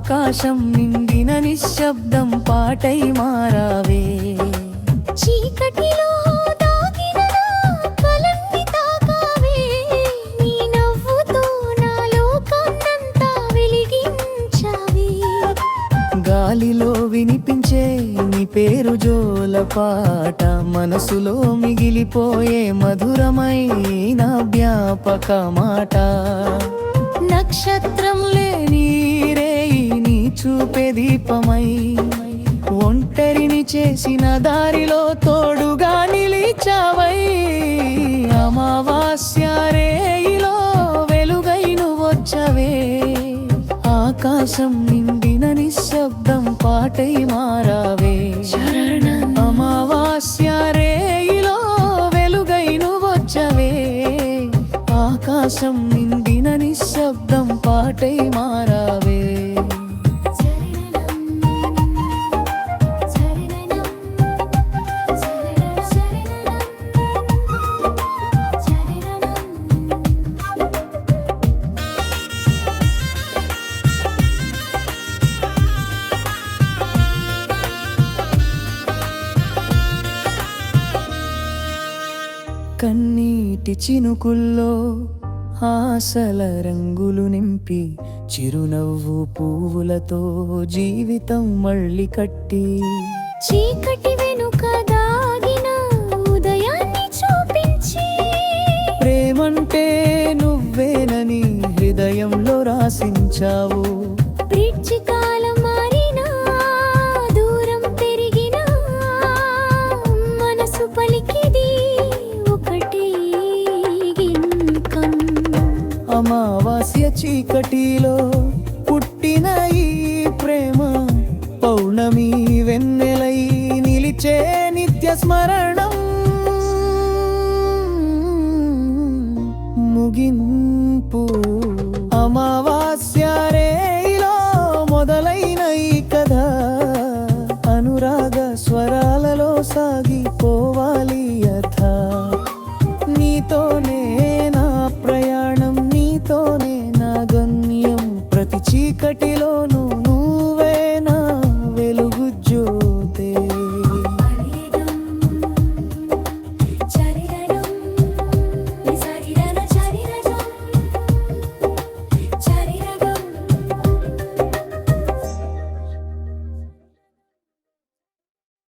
ఆకాశం నిండిన నిశ్శబ్దం పాటై మారావే చీకటిలో దాగిన నా కలల్ని తాకావే నీ నవ్వుతో నా లోకాన్నంతా వెలిగించావే గాలిలో వినిపించే నీ పేరు జోలపాట మనసులో మిగిలిపోయే మధురమైన జ్ఞాపక మాట నక్షత్రం లేని రేయి నీ చూపే దీపమై ఒంటరిని చేసిన దారిలో తోడుగా నిలిచావై అమావాస్య రేయిలో వెలుగై నువ్వొచ్చవే ఆకాశం నిండిన నిశ్శబ్దం పాటై మారావే అమావాస్య రేయిలో వెలుగై నువ్వొచ్చవే ఆకాశం నిండిన నిశ్శబ్దం పాటై మారావే కన్నీటి చినుకుల్లో ఆశల రంగులు నింపి చిరునవ్వు పువ్వులతో జీవితం మళ్ళీ కట్టి చీకటి వెనుక దాగిన ఉదయాన్ని చూపించి ప్రేమంటే నువ్వేనని హృదయంలో రాసించావు బ్రిడ్జి కాలం మారినా దూరం పెరిగినా మనసు పలికిది ఒకటే గిన్కం అమావాస్య చీకటిలో పుట్టిన ఈ ప్రేమ పౌర్ణమి వెన్నెలై నిలిచే నిత్య స్మరణం ముగింపు అమావాస్య రేయిలో మొదలైన ఈ కథ అనురాగ స్వరాలలో సాగిపోవాలి యథ నీతోనే నా ప్రయాణం నీతోనే నా గమ్యం ప్రతి చీకటిలోనూ